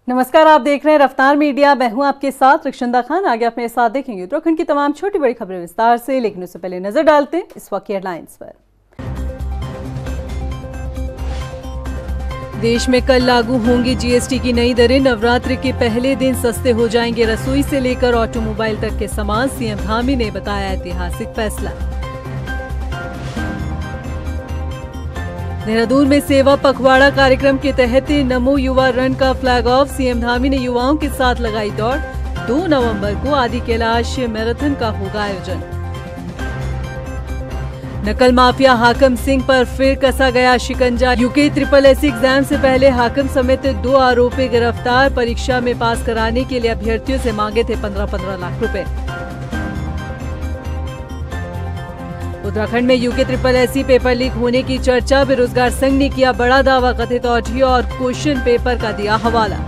नमस्कार, आप देख रहे हैं रफ्तार मीडिया। मैं हूं आपके साथ रिक्शंदा खान। आगे अपने साथ देखेंगे उत्तराखंड की तमाम छोटी बड़ी खबरें विस्तार से, लेकिन उससे पहले नजर डालते हैं इस वक्त की हेडलाइंस पर। देश में कल लागू होंगी जीएसटी की नई दरें। नवरात्रि के पहले दिन सस्ते हो जाएंगे रसोई से लेकर ऑटोमोबाइल तक के सामान। सीएम धामी ने बताया ऐतिहासिक फैसला। देहरादून में सेवा पखवाड़ा कार्यक्रम के तहत नमो युवा रन का फ्लैग ऑफ। सीएम धामी ने युवाओं के साथ लगाई दौड़। 2 नवंबर को आदि कैलाश मैराथन का होगा आयोजन। नकल माफिया हाकम सिंह पर फिर कसा गया शिकंजा। यूके SSS एग्जाम से पहले हाकम समेत 2 आरोपी गिरफ्तार। परीक्षा में पास कराने के लिए अभ्यर्थियों से मांगे थे 15-15 लाख रुपए। उत्तराखंड में यूके SSS पेपर लीक होने की चर्चा। बेरोजगार संघ ने किया बड़ा दावा। कथित ऑडियो और क्वेश्चन पेपर का दिया हवाला।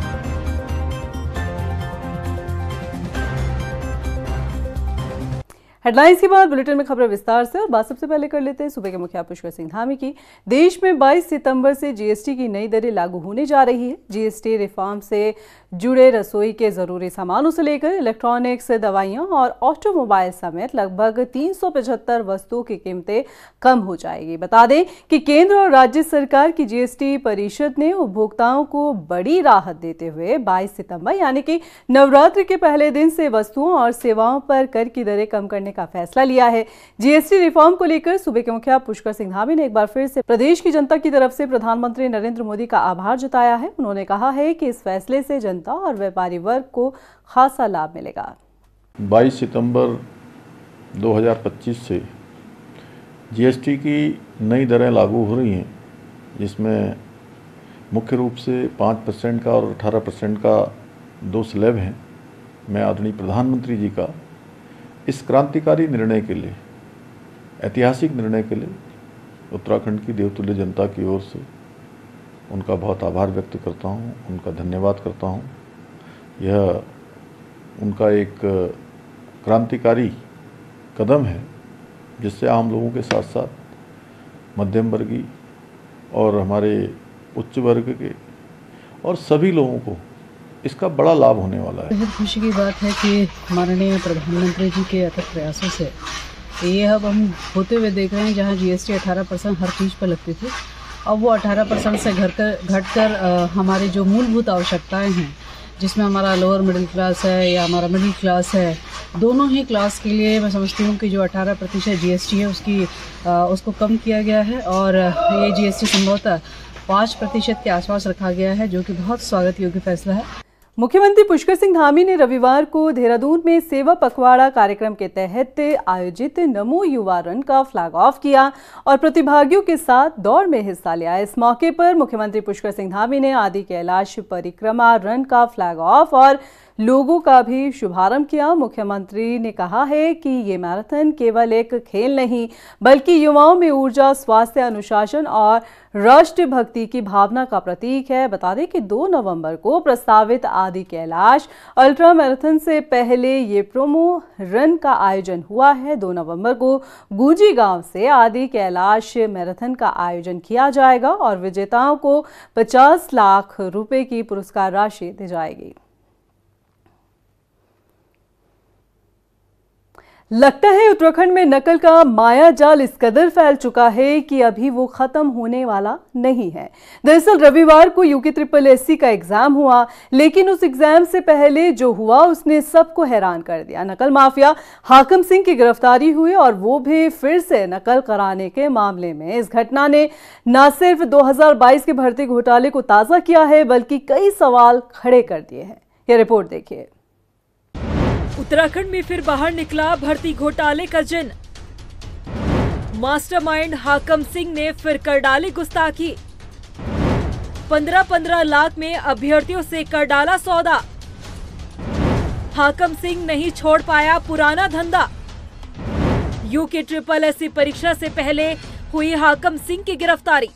हेडलाइंस के बाद बुलेटिन में खबरें विस्तार से। और बात सबसे पहले कर लेते हैं सूबे के मुखिया पुष्कर सिंह धामी की। देश में 22 सितंबर से जीएसटी की नई दरें लागू होने जा रही है। जीएसटी रिफॉर्म से जुड़े रसोई के जरूरी सामानों से लेकर इलेक्ट्रॉनिक्स, दवाइयां और ऑटोमोबाइल समेत लगभग 375 वस्तुओं की कीमतें कम हो जाएगी। बता दें कि केंद्र और राज्य सरकार की जीएसटी परिषद ने उपभोक्ताओं को बड़ी राहत देते हुए 22 सितंबर यानी कि नवरात्रि के पहले दिन से वस्तुओं और सेवाओं पर कर की दरें कम करने का फैसला लिया है। जीएसटी रिफॉर्म को लेकर सूबे के मुखिया पुष्कर सिंह धामी ने एक बार फिर से प्रदेश की जनता की तरफ से प्रधानमंत्री नरेंद्र मोदी का आभार जताया है। उन्होंने कहा है कि इस फैसले से जनता और व्यापारी वर्ग को खासा लाभ मिलेगा। 22 सितंबर 2025 से जीएसटी की नई दरें लागू हो रही हैं, जिसमें मुख्य रूप से 5% का और 18% का 2 स्लैब हैं। मैं आदरणीय प्रधानमंत्री जी का इस क्रांतिकारी निर्णय के लिए, ऐतिहासिक निर्णय के लिए उत्तराखंड की देवतुल्य जनता की ओर से उनका बहुत आभार व्यक्त करता हूं, उनका धन्यवाद करता हूं। यह उनका एक क्रांतिकारी कदम है, जिससे आम लोगों के साथ साथ मध्यम वर्गीय और हमारे उच्च वर्ग के और सभी लोगों को इसका बड़ा लाभ होने वाला है। बेहद खुशी की बात है कि माननीय प्रधानमंत्री जी के अथक प्रयासों से ये अब हम होते हुए देख रहे हैं। जहां जीएसटी 18% हर चीज़ पर लगती थी, अब वो 18% से घटकर हमारी जो मूलभूत आवश्यकताएं हैं, जिसमें हमारा लोअर मिडिल क्लास है या हमारा मिडिल क्लास है, दोनों ही क्लास के लिए मैं समझती हूँ कि जो 18% जीएसटी है उसको कम किया गया है। और ये जीएसटी संभवतः 5% के आसपास रखा गया है, जो कि बहुत स्वागत योग्य फैसला है। मुख्यमंत्री पुष्कर सिंह धामी ने रविवार को देहरादून में सेवा पखवाड़ा कार्यक्रम के तहत आयोजित नमो युवा रन का फ्लैग ऑफ किया और प्रतिभागियों के साथ दौड़ में हिस्सा लिया। इस मौके पर मुख्यमंत्री पुष्कर सिंह धामी ने आदि कैलाश परिक्रमा रन का फ्लैग ऑफ और लोगों का भी शुभारंभ किया। मुख्यमंत्री ने कहा है कि ये मैराथन केवल एक खेल नहीं, बल्कि युवाओं में ऊर्जा, स्वास्थ्य, अनुशासन और राष्ट्रभक्ति की भावना का प्रतीक है। बता दें कि 2 नवंबर को प्रस्तावित आदि कैलाश अल्ट्रा मैराथन से पहले ये प्रोमो रन का आयोजन हुआ है। 2 नवंबर को गुंजी गांव से आदि कैलाश मैराथन का आयोजन किया जाएगा और विजेताओं को 50 लाख रुपए की पुरस्कार राशि दी जाएगी। लगता है उत्तराखंड में नकल का माया जाल इस कदर फैल चुका है कि अभी वो खत्म होने वाला नहीं है। दरअसल रविवार को यूके SSS का एग्जाम हुआ, लेकिन उस एग्जाम से पहले जो हुआ उसने सबको हैरान कर दिया। नकल माफिया हाकम सिंह की गिरफ्तारी हुई और वो भी फिर से नकल कराने के मामले में। इस घटना ने न सिर्फ 2022 के भर्ती घोटाले को ताजा किया है, बल्कि कई सवाल खड़े कर दिए हैं। यह रिपोर्ट देखिए। उत्तराखंड में फिर बाहर निकला भर्ती घोटाले का जिन। मास्टरमाइंड हाकम सिंह ने फिर कर डाली गुस्ताखी। 15-15 लाख में अभ्यर्थियों से कर डाला सौदा। हाकम सिंह नहीं छोड़ पाया पुराना धंधा। यूके SSS परीक्षा से पहले हुई हाकम सिंह की गिरफ्तारी।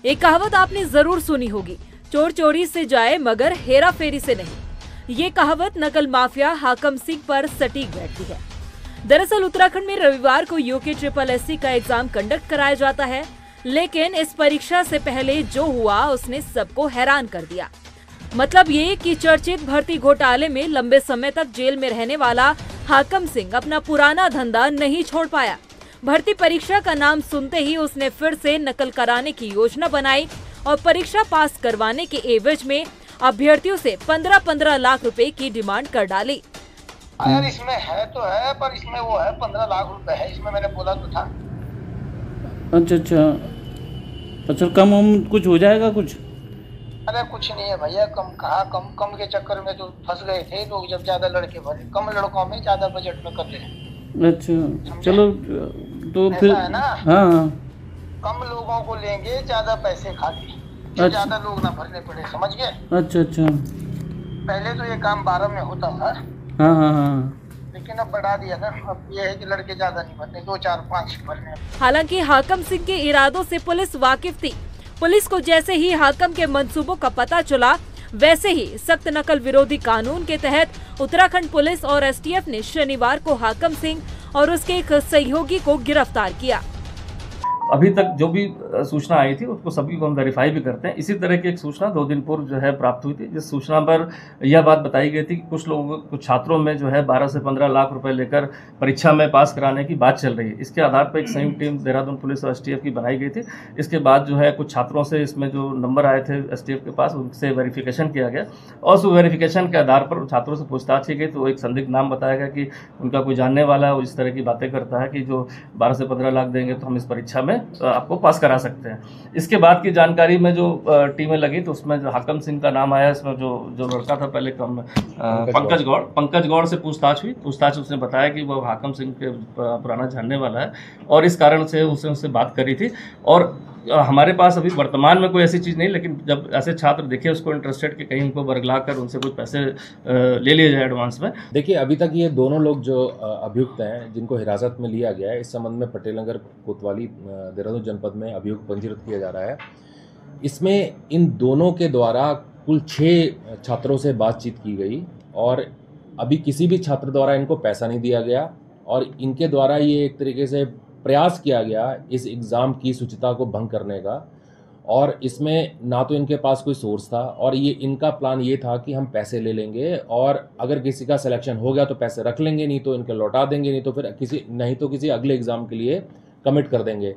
एक कहावत आपने जरूर सुनी होगी, चोर चोरी से जाए मगर हेरा फेरी से नहीं। ये कहावत नकल माफिया हाकम सिंह पर सटीक बैठती है। दरअसल उत्तराखंड में रविवार को यूके SSS का एग्जाम कंडक्ट कराया जाता है, लेकिन इस परीक्षा से पहले जो हुआ उसने सबको हैरान कर दिया। मतलब ये कि चर्चित भर्ती घोटाले में लंबे समय तक जेल में रहने वाला हाकम सिंह अपना पुराना धंधा नहीं छोड़ पाया। भर्ती परीक्षा का नाम सुनते ही उसने फिर से नकल कराने की योजना बनाई और परीक्षा पास करवाने के एवज में अभ्यर्थियों से 15-15 लाख रुपए की डिमांड कर डाली। यार इसमें है तो है, पर इसमें वो है 15 लाख रुपए है, इसमें मैंने बोला तो था। अच्छा, कम कुछ हो जाएगा कुछ? अरे कुछ नहीं है भैया, कम कहाँ, कम के चक्कर में तो फंस गए थे लोग, जब ज्यादा लड़के भरे, कम लड़कों में ज्यादा बजट में कर रहे। अच्छा चलो, तो फिर है ना, हाँ, कम लोगों को लेंगे, ज्यादा पैसे खाते, ज्यादा लोग ना भरने पड़े, समझ गए? अच्छा। पहले तो ये काम 12 में होता था, हाँ, लेकिन अब बढ़ा दिया ना। अब ये है कि लड़के ज्यादा नहीं भरने, 2, 4, 5 भरने। हालांकि हाकम सिंह के इरादों से पुलिस वाकिफ थी। पुलिस को जैसे ही हाकम के मंसूबों का पता चला, वैसे ही सख्त नकल विरोधी कानून के तहत उत्तराखंड पुलिस और एसटीएफ ने शनिवार को हाकम सिंह और उसके एक सहयोगी को गिरफ्तार किया। अभी तक जो भी सूचना आई थी उसको सभी को हम वेरीफाई भी करते हैं। इसी तरह की एक सूचना 2 दिन पूर्व जो है प्राप्त हुई थी, जिस सूचना पर यह बात बताई गई थी कि कुछ छात्रों में जो है 12 से 15 लाख रुपए लेकर परीक्षा में पास कराने की बात चल रही है। इसके आधार पर एक संयुक्त टीम देहरादून पुलिस और एसटीएफ की बनाई गई थी। इसके बाद जो है कुछ छात्रों से इसमें जो नंबर आए थे एसटीएफ के पास, उनसे वेरिफिकेशन किया गया और उस वेरिफिकेशन के आधार पर छात्रों से पूछताछ की गई तो एक संदिग्ध नाम बताया गया कि उनका कोई जानने वाला है, वो इस तरह की बातें करता है कि जो 12 से 15 लाख देंगे तो हम इस परीक्षा में आपको पास करा सकते हैं। इसके बाद की जानकारी में जो टीमें लगी तो उसमें जो हाकम सिंह का नाम आया। इसमें जो लड़का था पहले पंकज गौड़ से पूछताछ हुई। उसने बताया कि वो हाकम सिंह के पुराना जानने वाला है और इस कारण से उससे बात करी थी। और हमारे पास अभी वर्तमान में कोई ऐसी चीज़ नहीं, लेकिन जब ऐसे छात्र दिखे उसको इंटरेस्टेड कि कहीं उनको वर्गला कर उनसे कुछ पैसे ले लिए जाए एडवांस में। देखिए, अभी तक ये दोनों लोग जो अभियुक्त हैं, जिनको हिरासत में लिया गया है, इस संबंध में पटेल नगर कोतवाली देहरादून जनपद में अभियुक्त पंजीकृत किया जा रहा है। इसमें इन दोनों के द्वारा कुल 6 छात्रों से बातचीत की गई और अभी किसी भी छात्र द्वारा इनको पैसा नहीं दिया गया और इनके द्वारा ये एक तरीके से प्रयास किया गया इस एग्ज़ाम की शुचिता को भंग करने का। और इसमें ना तो इनके पास कोई सोर्स था और ये इनका प्लान ये था कि हम पैसे ले लेंगे और अगर किसी का सिलेक्शन हो गया तो पैसे रख लेंगे, नहीं तो इनके लौटा देंगे, नहीं तो किसी अगले एग्ज़ाम के लिए कमिट कर देंगे।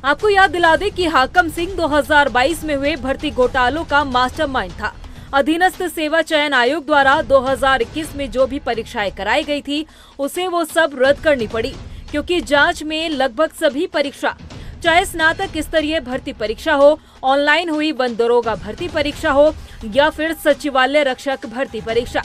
आपको याद दिला दें कि हाकम सिंह 2022 में हुए भर्ती घोटालों का मास्टरमाइंड था। अधीनस्थ सेवा चयन आयोग द्वारा 2021 में जो भी परीक्षाएं कराई गई थी उसे वो सब रद्द करनी पड़ी, क्योंकि जांच में लगभग सभी परीक्षा, चाहे स्नातक स्तरीय भर्ती परीक्षा हो, ऑनलाइन हुई वन दरोगा भर्ती परीक्षा हो या फिर सचिवालय रक्षक भर्ती परीक्षा,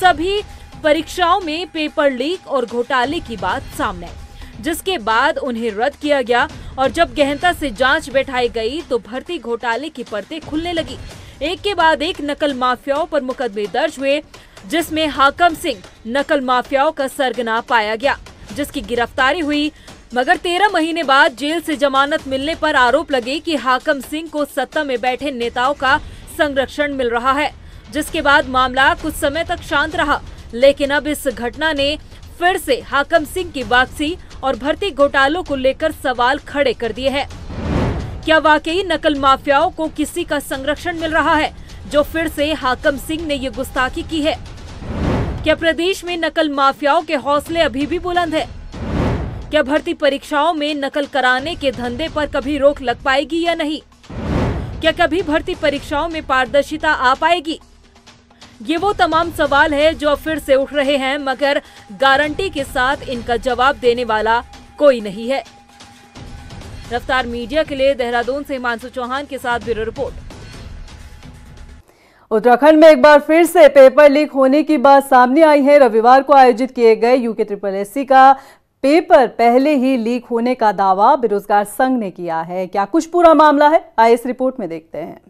सभी परीक्षाओं में पेपर लीक और घोटाले की बात सामने आई, जिसके बाद उन्हें रद्द किया गया। और जब गहनता से जांच बैठाई गई तो भर्ती घोटाले की परतें खुलने लगी। एक के बाद एक नकल माफियाओं पर मुकदमे दर्ज हुए, जिसमें हाकम सिंह नकल माफियाओं का सरगना पाया गया, जिसकी गिरफ्तारी हुई। मगर 13 महीने बाद जेल से जमानत मिलने पर आरोप लगे कि हाकम सिंह को सत्ता में बैठे नेताओं का संरक्षण मिल रहा है, जिसके बाद मामला कुछ समय तक शांत रहा। लेकिन अब इस घटना ने फिर से हाकम सिंह की वापसी और भर्ती घोटालों को लेकर सवाल खड़े कर दिए हैं। क्या वाकई नकल माफियाओं को किसी का संरक्षण मिल रहा है, जो फिर से हाकम सिंह ने ये गुस्ताखी की है? क्या प्रदेश में नकल माफियाओं के हौसले अभी भी बुलंद है? क्या भर्ती परीक्षाओं में नकल कराने के धंधे पर कभी रोक लग पाएगी या नहीं? क्या कभी भर्ती परीक्षाओं में पारदर्शिता आ पाएगी? ये वो तमाम सवाल है जो फिर से उठ रहे हैं, मगर गारंटी के साथ इनका जवाब देने वाला कोई नहीं है। रफ्तार मीडिया के लिए देहरादून से हिमांशु चौहान के साथ ब्यूरो रिपोर्ट। उत्तराखंड में एक बार फिर से पेपर लीक होने की बात सामने आई है। रविवार को आयोजित किए गए UKSSC का पेपर पहले ही लीक होने का दावा बेरोजगार संघ ने किया है। क्या कुछ पूरा मामला है, आइए इस रिपोर्ट में देखते हैं।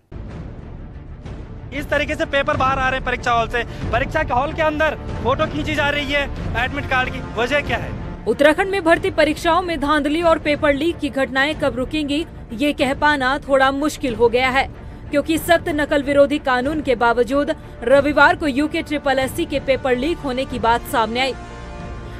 इस तरीके से पेपर बाहर आ रहे हैं परीक्षा हॉल से। परीक्षा के हॉल के अंदर फोटो खींची जा रही है एडमिट कार्ड की, वजह क्या है? उत्तराखंड में भर्ती परीक्षाओं में धांधली और पेपर लीक की घटनाएं कब रुकेंगी, ये कह पाना थोड़ा मुश्किल हो गया है, क्योंकि सख्त नकल विरोधी कानून के बावजूद रविवार को UKSSC के पेपर लीक होने की बात सामने आई।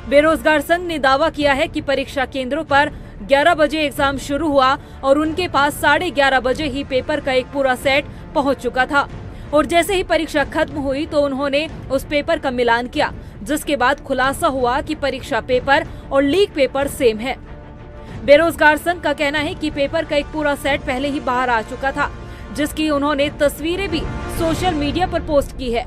बेरोजगार संघ ने दावा किया है कि परीक्षा केंद्रों पर 11 बजे एग्जाम शुरू हुआ और उनके पास 11:30 बजे ही पेपर का एक पूरा सेट पहुंच चुका था। और जैसे ही परीक्षा खत्म हुई तो उन्होंने उस पेपर का मिलान किया, जिसके बाद खुलासा हुआ कि परीक्षा पेपर और लीक पेपर सेम है। बेरोजगार संघ का कहना है कि पेपर का एक पूरा सेट पहले ही बाहर आ चुका था, जिसकी उन्होंने तस्वीरें भी सोशल मीडिया पर पोस्ट की है।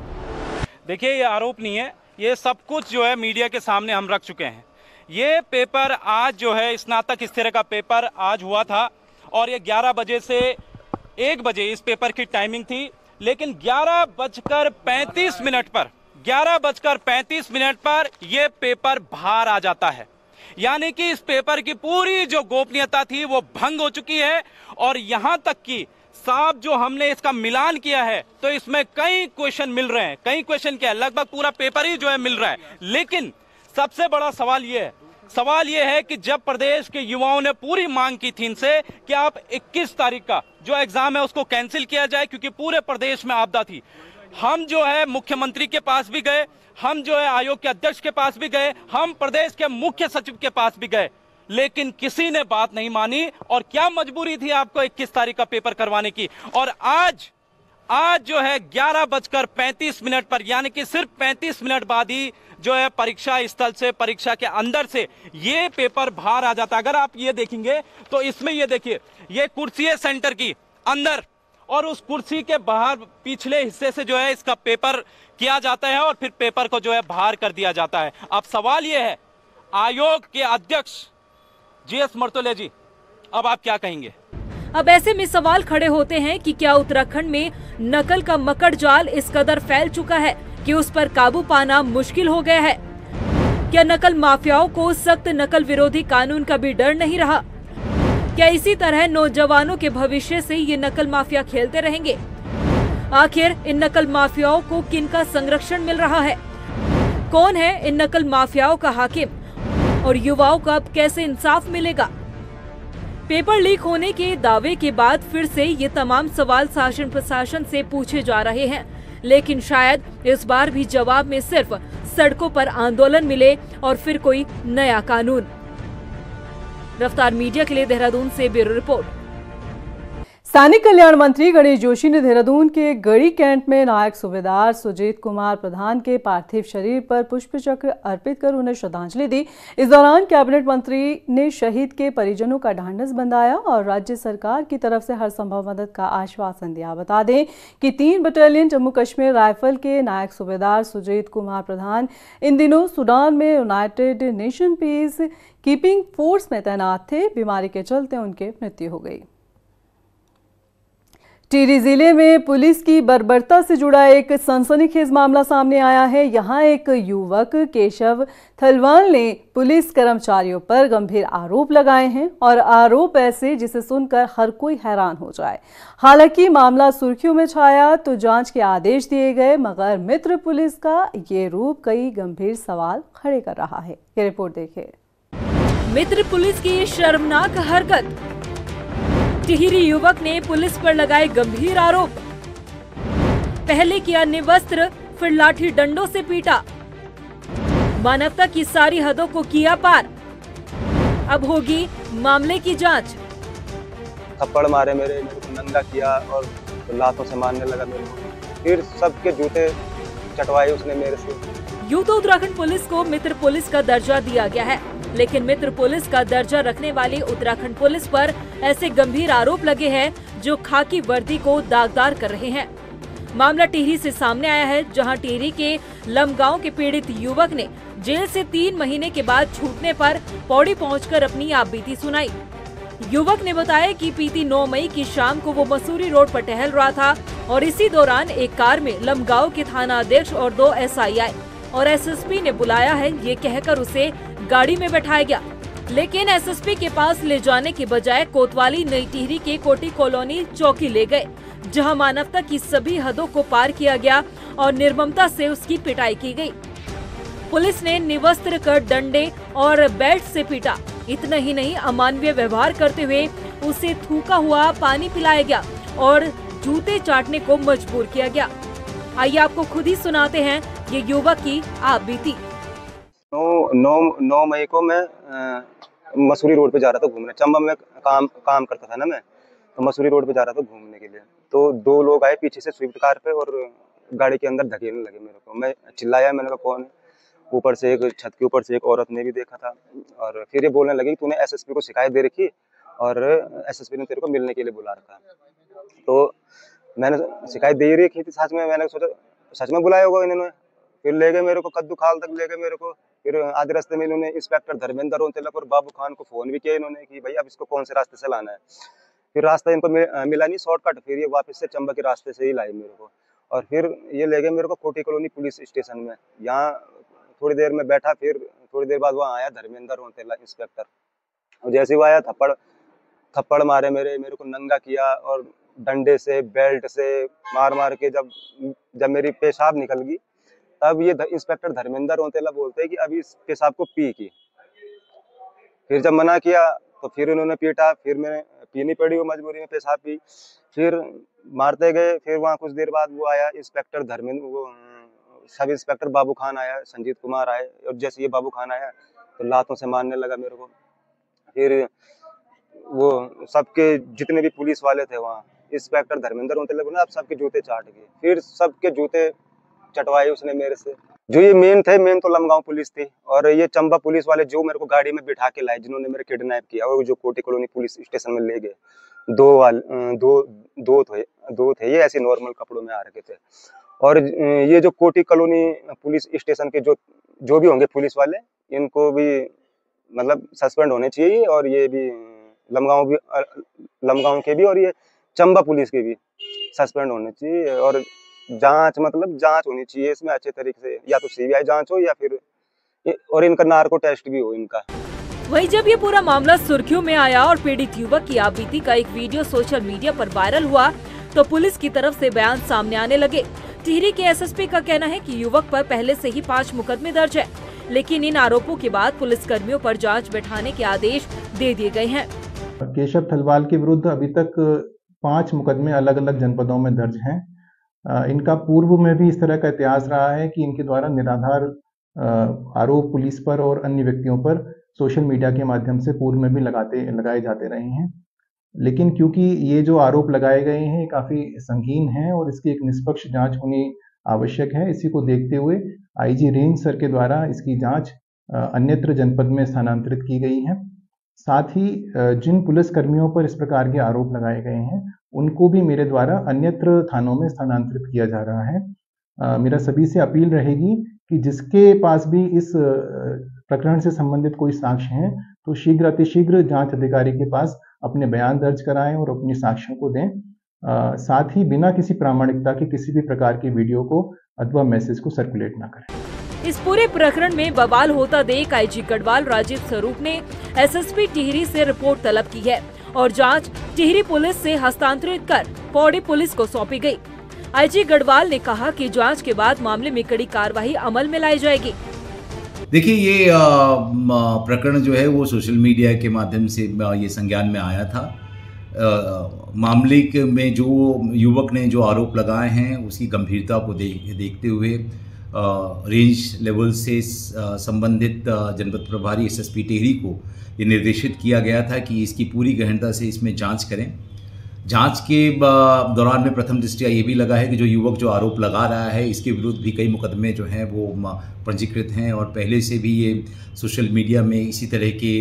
देखिए, ये आरोप नहीं है, ये सब कुछ जो है मीडिया के सामने हम रख चुके हैं। ये पेपर आज जो है स्नातक स्तर का पेपर आज हुआ था और ये 11 बजे से 1 बजे इस पेपर की टाइमिंग थी, लेकिन 11:35 पर ये पेपर बाहर आ जाता है। यानी कि इस पेपर की पूरी जो गोपनीयता थी वो भंग हो चुकी है। और यहां तक कि साहब जो हमने इसका मिलान किया है तो इसमें कई क्वेश्चन मिल रहे हैं। कई क्वेश्चन क्या है, लगभग पूरा पेपर ही जो है मिल रहा है। लेकिन सबसे बड़ा सवाल ये है कि जब प्रदेश के युवाओं ने पूरी मांग की थी इनसे कि आप 21 तारीख का जो एग्जाम है उसको कैंसिल किया जाए, क्योंकि पूरे प्रदेश में आपदा थी। हम जो है मुख्यमंत्री के पास भी गए, हम जो है आयोग के अध्यक्ष के पास भी गए, हम प्रदेश के मुख्य सचिव के पास भी गए, लेकिन किसी ने बात नहीं मानी। और क्या मजबूरी थी आपको 21 तारीख का पेपर करवाने की। और आज जो है 11:35 पर, यानी कि सिर्फ 35 मिनट बाद ही जो है परीक्षा स्थल से, परीक्षा के अंदर से ये पेपर बाहर आ जाता है। अगर आप ये देखेंगे तो इसमें ये देखिए, ये कुर्सी है सेंटर की अंदर और उस कुर्सी के बाहर पिछले हिस्से से जो है इसका पेपर किया जाता है और फिर पेपर को जो है बाहर कर दिया जाता है। अब सवाल ये है, आयोग के अध्यक्ष जीएस मर्तोले जी, अब आप क्या कहेंगे? अब ऐसे में सवाल खड़े होते हैं कि क्या उत्तराखंड में नकल का मकड़ जाल इस कदर फैल चुका है कि उस पर काबू पाना मुश्किल हो गया है? क्या नकल माफियाओं को सख्त नकल विरोधी कानून का भी डर नहीं रहा? क्या इसी तरह नौजवानों के भविष्य से ये नकल माफिया खेलते रहेंगे? आखिर इन नकल माफियाओं को किनका संरक्षण मिल रहा है? कौन है इन नकल माफियाओं का हाकिम? और युवाओं को अब कैसे इंसाफ मिलेगा? पेपर लीक होने के दावे के बाद फिर से ये तमाम सवाल शासन प्रशासन से पूछे जा रहे हैं, लेकिन शायद इस बार भी जवाब में सिर्फ सड़कों पर आंदोलन मिले और फिर कोई नया कानून। रफ्तार मीडिया के लिए देहरादून से ब्यूरो रिपोर्ट। सैनिक कल्याण मंत्री गणेश जोशी ने देहरादून के गढ़ी कैंट में नायक सूबेदार सुजीत कुमार प्रधान के पार्थिव शरीर पर पुष्प चक्र अर्पित कर उन्हें श्रद्धांजलि दी। इस दौरान कैबिनेट मंत्री ने शहीद के परिजनों का ढांढस बंधाया और राज्य सरकार की तरफ से हर संभव मदद का आश्वासन दिया। बता दें कि 3 बटालियन जम्मू कश्मीर राइफल के नायक सूबेदार सुजीत कुमार प्रधान इन दिनों सूडान में United nation peace keeping force में तैनात थे। बीमारी के चलते उनकी मृत्यु हो गई। टिहरी जिले में पुलिस की बर्बरता से जुड़ा एक सनसनीखेज मामला सामने आया है। यहां एक युवक केशव थलवाल ने पुलिस कर्मचारियों पर गंभीर आरोप लगाए हैं और आरोप ऐसे जिसे सुनकर हर कोई हैरान हो जाए। हालांकि मामला सुर्खियों में छाया तो जांच के आदेश दिए गए, मगर मित्र पुलिस का ये रूप कई गंभीर सवाल खड़े कर रहा है। ये रिपोर्ट देखिए। मित्र पुलिस की शर्मनाक हरकत। टिहरी युवक ने पुलिस पर लगाए गंभीर आरोप। पहले किया निवस्त्र, फिर लाठी डंडों से पीटा। मानवता की सारी हदों को किया पार। अब होगी मामले की जांच। थप्पड़ मारे मेरे को नंगा किया और लातों से मारने लगा मेरे को। फिर सबके जूते चटवाए उसने मेरे से। यूं तो उत्तराखंड पुलिस को मित्र पुलिस का दर्जा दिया गया है, लेकिन मित्र पुलिस का दर्जा रखने वाली उत्तराखंड पुलिस पर ऐसे गंभीर आरोप लगे हैं जो खाकी वर्दी को दागदार कर रहे हैं। मामला टिहरी से सामने आया है, जहां टिहरी के लमगांव के पीड़ित युवक ने जेल से 3 महीने के बाद छूटने पर पौड़ी पहुंचकर अपनी आपबीती सुनाई। युवक ने बताया कि बीती 9 मई की शाम को वो मसूरी रोड पर टहल रहा था और इसी दौरान एक कार में लमगांव के थाना अध्यक्ष और 2 SI आए और SSP ने बुलाया है, ये कहकर उसे गाड़ी में बैठाया गया। लेकिन SSP के पास ले जाने के बजाय कोतवाली नई टिहरी के कोटी कॉलोनी चौकी ले गए, जहां मानवता की सभी हदों को पार किया गया और निर्ममता से उसकी पिटाई की गई। पुलिस ने निवस्त्र कर डंडे और बेल्ट से पीटा। इतना ही नहीं, अमानवीय व्यवहार करते हुए उसे थूका हुआ पानी पिलाया गया और जूते चाटने को मजबूर किया गया। आइए आपको खुद ही सुनाते हैं ये युवक की आपबीती। 9 मई को मैं मसूरी रोड पे जा रहा था घूमने। चंबा में काम करता था ना मैं, तो मसूरी रोड पे जा रहा था घूमने के लिए। तो 2 लोग आए पीछे से स्विफ्ट कार पे और गाड़ी के अंदर धकेलने लगे मेरे को। मैं चिल्लाया, मैंने कहा कौन है? ऊपर से एक छत के ऊपर से एक औरत ने भी देखा था और फिर ये बोलने लगी तूने एसएसपी को शिकायत दे रखी और एसएसपी ने तेरे को मिलने के लिए बुला रखा। तो मैंने शिकायत दे ही रखी थी सच में, मैंने सोचा सच में बुलाया होगा इन्होंने। फिर ले गए मेरे को, कद्दू खाल तक ले गए मेरे को। फिर आधे रास्ते में इन्होंने इंस्पेक्टर धर्मेंद्र रोहतला और बाबू खान को फोन भी किया इन्होंने कि भाई अब इसको कौन से रास्ते से लाना है। फिर रास्ता इनको मिला नहीं शॉर्टकट, फिर ये वापस से चंबा के रास्ते से ही लाए मेरे को और फिर ये ले गए मेरे को कोटी कॉलोनी पुलिस स्टेशन में। यहाँ थोड़ी देर में बैठा, फिर थोड़ी देर बाद वहाँ आया धर्मेंद्र रोहतला इंस्पेक्टर और जैसे वो आया थप्पड़ मारे मेरे को नंगा किया और डंडे से बेल्ट से मार के जब मेरी पेशाब निकल गई तब ये इंस्पेक्टर धर्मेंद्र रोहतला बोलते हैं कि अभी इस पेशाब को पी की। फिर जब मना किया तो फिर उन्होंने पीटा, फिर मैंने पीनी पड़ी, वो मजबूरी में पेशाब पी। फिर मारते गए। फिर वहाँ कुछ देर बाद वो आया इंस्पेक्टर सब इंस्पेक्टर बाबू खान आया, संजीत कुमार आए और जैसे ये बाबू खान आया तो लातों से मारने लगा मेरे को। फिर वो सबके जितने भी पुलिस वाले थे वहाँ इंस्पेक्टर धर्मेंद्र रोहतला बोला आप सबके जूते चाट गए। फिर सबके जूते चटवाए उसने मेरे से। जो ये मेन तो लमगांव पुलिस थी और ये चंबा पुलिस वाले जो मेरे को गाड़ी में बिठा के लाए, जिन्होंने मेरे किडनैप किया और जो कोटी कॉलोनी पुलिस स्टेशन में ले गए। दो थे ये ऐसे नॉर्मल कपड़ों में आ रखे थे और ये जो कोटी कॉलोनी पुलिस स्टेशन के जो भी होंगे पुलिस वाले, इनको भी मतलब सस्पेंड होने चाहिए और ये भी लमगांव के भी और ये चंबा पुलिस के भी सस्पेंड होने चाहिए और जांच होनी चाहिए इसमें अच्छे तरीके से, या तो सीबीआई जांच हो या फिर और इनका नार्को टेस्ट भी हो इनका। वहीं जब ये पूरा मामला सुर्खियों में आया और पीड़ित युवक की आपबीती का एक वीडियो सोशल मीडिया पर वायरल हुआ तो पुलिस की तरफ से बयान सामने आने लगे। टिहरी के एसएसपी का कहना है कि युवक पर पहले से ही 5 मुकदमे दर्ज है, लेकिन इन आरोपों के बाद पुलिस कर्मियों पर जांच बैठाने के आदेश दे दिए गए हैं। केशव थलवाल के विरुद्ध अभी तक 5 मुकदमे अलग अलग जनपदों में दर्ज हैं। इनका पूर्व में भी इस तरह का इतिहास रहा है कि इनके द्वारा निराधार आरोप पुलिस पर और अन्य व्यक्तियों पर सोशल मीडिया के माध्यम से पूर्व में भी लगाए जाते रहे हैं। लेकिन क्योंकि ये जो आरोप लगाए गए हैं काफ़ी संगीन हैं और इसकी एक निष्पक्ष जांच होनी आवश्यक है, इसी को देखते हुए आईजी रेंज सर के द्वारा इसकी जांच अन्यत्र जनपद में स्थानांतरित की गई है। साथ ही जिन पुलिस कर्मियों पर इस प्रकार के आरोप लगाए गए हैं उनको भी मेरे द्वारा अन्यत्र थानों में स्थानांतरित किया जा रहा है। मेरा सभी से अपील रहेगी कि जिसके पास भी इस प्रकरण से संबंधित कोई साक्ष्य हैं तो शीघ्र अतिशीघ्र जांच अधिकारी के पास अपने बयान दर्ज कराएं और अपने साक्ष्यों को दें। साथ ही बिना किसी प्रामाणिकता के किसी भी प्रकार की वीडियो को अथवा मैसेज को सर्कुलेट ना करें। इस पूरे प्रकरण में बवाल होता देख आईजी गढ़वाल राजीव स्वरूप ने एसएसपी टिहरी से रिपोर्ट तलब की है और जांच टिहरी पुलिस से हस्तांतरित कर पौड़ी पुलिस को सौंपी गई। आईजी गढ़वाल ने कहा कि जांच के बाद मामले में कड़ी कार्रवाई अमल में लाई जाएगी। देखिए, ये प्रकरण जो है वो सोशल मीडिया के माध्यम से ये संज्ञान में आया था। मामले में जो युवक ने जो आरोप लगाए हैं उसकी गंभीरता को देखते हुए रेंज लेवल से संबंधित जनपद प्रभारी एसएसपी टिहरी को ये निर्देशित किया गया था कि इसकी पूरी गहनता से इसमें जांच करें। जांच के दौरान में प्रथम दृष्टया ये भी लगा है कि जो युवक जो आरोप लगा रहा है इसके विरुद्ध भी कई मुकदमे जो हैं वो पंजीकृत हैं और पहले से भी ये सोशल मीडिया में इसी तरह के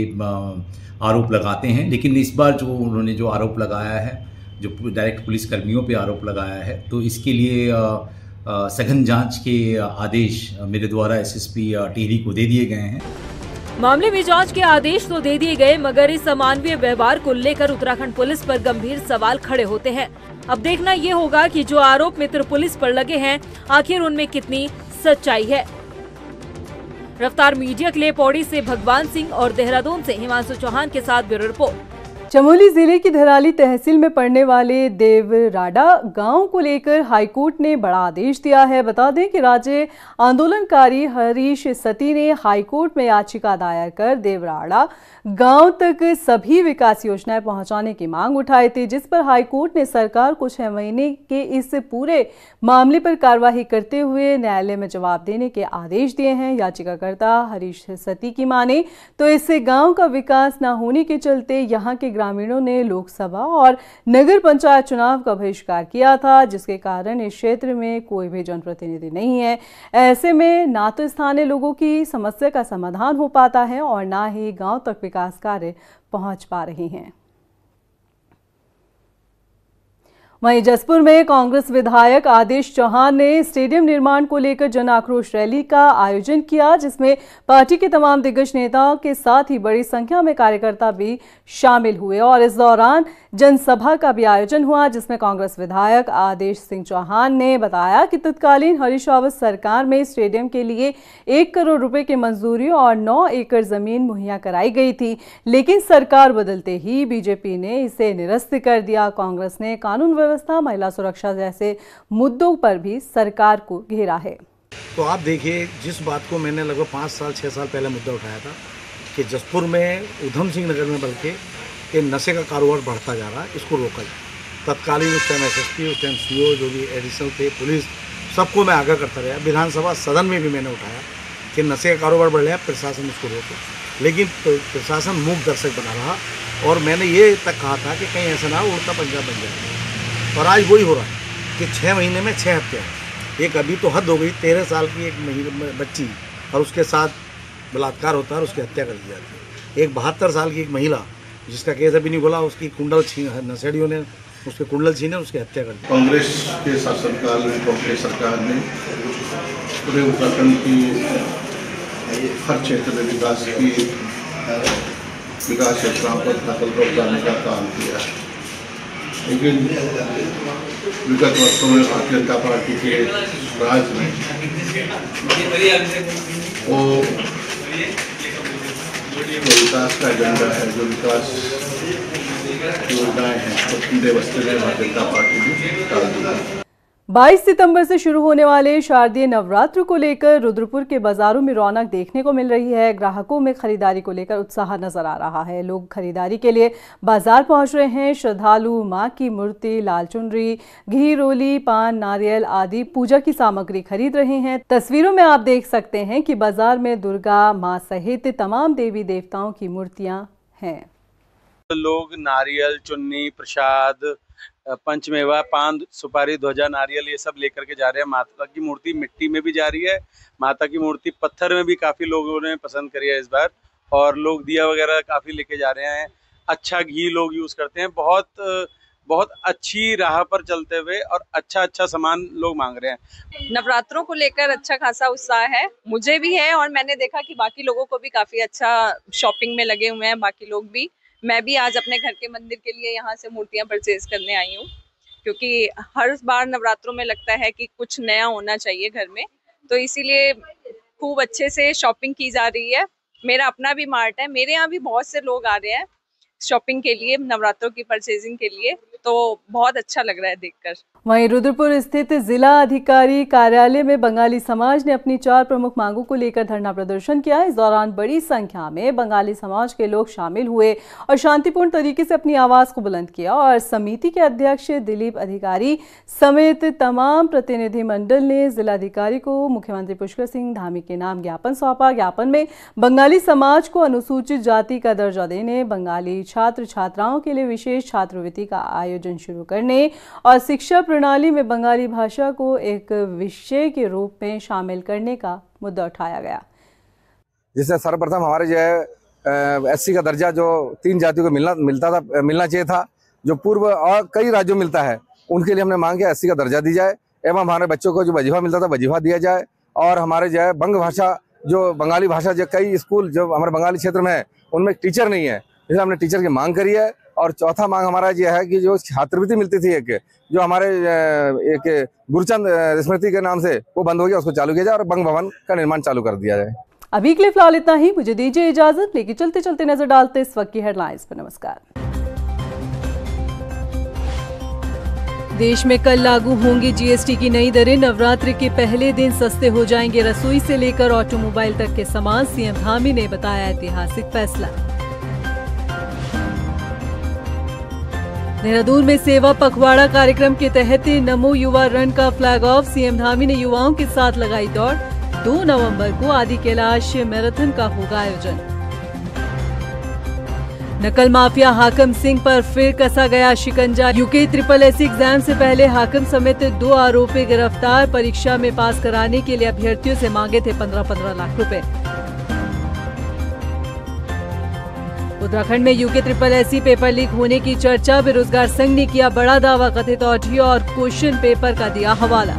आरोप लगाते हैं। लेकिन इस बार जो उन्होंने जो आरोप लगाया है, जो डायरेक्ट पुलिस कर्मियों पे आरोप लगाया है, तो इसके लिए सघन जांच के आदेश मेरे द्वारा एसएसपी टिहरी को दे दिए गए हैं। मामले में जांच के आदेश तो दे दिए गए, मगर इस अमानवीय व्यवहार को लेकर उत्तराखंड पुलिस पर गंभीर सवाल खड़े होते हैं। अब देखना ये होगा कि जो आरोप मित्र पुलिस पर लगे हैं आखिर उनमें कितनी सच्चाई है। रफ्तार मीडिया के लिए पौड़ी से भगवान सिंह और देहरादून से हिमांशु चौहान के साथ ब्यूरो रिपोर्ट। चमोली जिले की धराली तहसील में पड़ने वाले देवराड़ा गांव को लेकर हाईकोर्ट ने बड़ा आदेश दिया है। बता दें कि राज्य आंदोलनकारी हरीश सती ने हाईकोर्ट में याचिका दायर कर देवराड़ा गांव तक सभी विकास योजनाएं पहुंचाने की मांग उठाई थी, जिस पर हाईकोर्ट ने सरकार को 6 महीने के इस पूरे मामले पर कार्यवाही करते हुए न्यायालय में जवाब देने के आदेश दिए हैं। याचिकाकर्ता हरीश सती की माने तो इस गाँव का विकास न होने के चलते यहाँ के ग्रामीणों ने लोकसभा और नगर पंचायत चुनाव का बहिष्कार किया था, जिसके कारण इस क्षेत्र में कोई भी जनप्रतिनिधि नहीं है। ऐसे में ना तो स्थानीय लोगों की समस्या का समाधान हो पाता है और ना ही गांव तक विकास कार्य पहुंच पा रहे हैं। वहीं जसपुर में कांग्रेस विधायक आदेश चौहान ने स्टेडियम निर्माण को लेकर जन आक्रोश रैली का आयोजन किया, जिसमें पार्टी के तमाम दिग्गज नेताओं के साथ ही बड़ी संख्या में कार्यकर्ता भी शामिल हुए और इस दौरान जनसभा का भी आयोजन हुआ, जिसमें कांग्रेस विधायक आदेश सिंह चौहान ने बताया कि तत्कालीन हरीश रावत सरकार में स्टेडियम के लिए 1 करोड़ रुपए की मंजूरी और 9 एकड़ जमीन मुहैया कराई गई थी, लेकिन सरकार बदलते ही बीजेपी ने इसे निरस्त कर दिया। कांग्रेस ने कानून व्यवस्था, महिला सुरक्षा जैसे मुद्दों पर भी सरकार को घेरा है। तो आप देखिए, जिस बात को मैंने लगभग 5 साल 6 साल पहले मुद्दा उठाया था कि जसपुर में उधम सिंह नगर में बल्कि कि नशे का कारोबार बढ़ता जा रहा है, इसको रोका जाए। तत्कालीन उस टाइम एसएसपी, उस टाइम सीओ जो भी एडिशनल थे, पुलिस, सबको मैं आगाह करता रहा। विधानसभा सदन में भी मैंने उठाया कि नशे का कारोबार बढ़ रहा है, प्रशासन उसको रोके, लेकिन प्रशासन मूक दर्शक बना रहा और मैंने ये तक कहा था कि कहीं ऐसा ना हो उल्टा पंजाब बन जाए। और आज वही हो रहा है कि 6 महीने में 6 हत्या। एक अभी तो हद हो गई, 13 साल की एक बच्ची और उसके साथ बलात्कार होता है और उसकी हत्या कर दी जाती है। एक 72 साल की एक महिला जिसका केस अभी नहीं बोला, उसकी कुंडल नशेड़ियों ने उसके कुंडल छीने उसकी हत्या कर दी। कांग्रेस के शासनकाल में कांग्रेस सरकार ने पूरे उत्तराखंड की हर क्षेत्र में विकास योजनाओं पर नकल पर उतारने का काम किया है, लेकिन विगत वर्षों में भारतीय जनता पार्टी के राज में वो जो विकास का एजेंडा है, जो विकास योजनाएं हैं, तो सीधे बस्ते में भारतीय जनता पार्टी ने डाल दी। 22 सितंबर से शुरू होने वाले शारदीय नवरात्र को लेकर रुद्रपुर के बाजारों में रौनक देखने को मिल रही है। ग्राहकों में खरीदारी को लेकर उत्साह नजर आ रहा है। लोग खरीदारी के लिए बाजार पहुंच रहे हैं। श्रद्धालु मां की मूर्ति, लाल चुनरी, घी, रोली, पान, नारियल आदि पूजा की सामग्री खरीद रहे हैं। तस्वीरों में आप देख सकते हैं कि बाजार में दुर्गा मां सहित तमाम देवी देवताओं की मूर्तियां हैं। लोग नारियल, चुन्नी, प्रसाद, पंचमेवा, पान, सुपारी, ध्वजा, नारियल ये सब लेकर के जा रहे हैं। माता की मूर्ति मिट्टी में भी जा रही है, माता की मूर्ति पत्थर में भी काफ़ी लोगों ने पसंद करी है इस बार, और लोग दिया वगैरह काफ़ी लेके जा रहे हैं। अच्छा घी लोग यूज़ करते हैं, बहुत अच्छी राह पर चलते हुए और अच्छा सामान लोग मांग रहे हैं। नवरात्रों को लेकर अच्छा खासा उत्साह है, मुझे भी है और मैंने देखा कि बाकी लोगों को भी काफ़ी अच्छा शॉपिंग में लगे हुए हैं बाकी लोग भी। मैं भी आज अपने घर के मंदिर के लिए यहाँ से मूर्तियाँ परचेज करने आई हूँ, क्योंकि हर बार नवरात्रों में लगता है कि कुछ नया होना चाहिए घर में, तो इसीलिए खूब अच्छे से शॉपिंग की जा रही है। मेरा अपना भी मार्ट है, मेरे यहाँ भी बहुत से लोग आ रहे हैं शॉपिंग के लिए, नवरात्रों की परचेजिंग के लिए, तो बहुत अच्छा लग रहा है देखकर। वहीं रुद्रपुर स्थित जिला अधिकारी कार्यालय में बंगाली समाज ने अपनी 4 प्रमुख मांगों को लेकर धरना प्रदर्शन किया। इस दौरान बड़ी संख्या में बंगाली समाज के लोग शामिल हुए और शांतिपूर्ण तरीके से अपनी आवाज को बुलंद किया और समिति के अध्यक्ष दिलीप अधिकारी समेत तमाम प्रतिनिधिमंडल ने जिलाधिकारी को मुख्यमंत्री पुष्कर सिंह धामी के नाम ज्ञापन सौंपा। ज्ञापन में बंगाली समाज को अनुसूचित जाति का दर्जा देने, बंगाली छात्र छात्राओं के लिए विशेष छात्रवृत्ति का आयोजन शुरू करने और शिक्षा प्रणाली में बंगाली भाषा को एक विषय के रूप में शामिल करने का मुद्दा उठाया गया। जिससे सर्वप्रथम हमारे जो है एससी का दर्जा जो 3 जातियों को मिलना चाहिए था, जो पूर्व और कई राज्यों में मिलता है, उनके लिए हमने मांग किया एससी का दर्जा दी जाए एवं हमारे बच्चों को जो वजीफा मिलता था वजीफा दिया जाए। और हमारे जो है बंग भाषा, जो बंगाली भाषा, जो कई स्कूल जो हमारे बंगाली क्षेत्र में है उनमें टीचर नहीं है, इसलिए हमने टीचर की मांग करी है। और चौथा मांग हमारा यह है कि जो छात्रवृत्ति मिलती थी एक, जो हमारे एक गुरुचंद स्मृति के नाम से वो बंद हो गया, उसको चालू किया जाए और बंग भवन का निर्माण चालू कर दिया जाए। अभी के लिए फिलहाल इतना ही, मुझे दीजिए इजाजत, लेकिन चलते चलते नजर डालते इस वक्त की हेडलाइंस पर। नमस्कार। देश में कल लागू होंगी जीएसटी की नई दरें। नवरात्र के पहले दिन सस्ते हो जाएंगे रसोई से लेकर ऑटोमोबाइल तक के सामान। सीएम धामी ने बताया ऐतिहासिक फैसला। देहरादून में सेवा पखवाड़ा कार्यक्रम के तहत नमो युवा रन का फ्लैग ऑफ। सीएम धामी ने युवाओं के साथ लगाई दौड़। 2 नवंबर को आदि कैलाश मैराथन का होगा आयोजन। नकल माफिया हाकिम सिंह पर फिर कसा गया शिकंजा। यूके SSSC एग्जाम से पहले हाकिम समेत 2 आरोपी गिरफ्तार। परीक्षा में पास कराने के लिए अभ्यर्थियों से मांगे थे 15-15 लाख रुपए। उत्तराखंड में यूके SSSC पेपर लीक होने की चर्चा। बेरोजगार संघ ने किया बड़ा दावा। कथित ऑडियो और क्वेश्चन पेपर का दिया हवाला।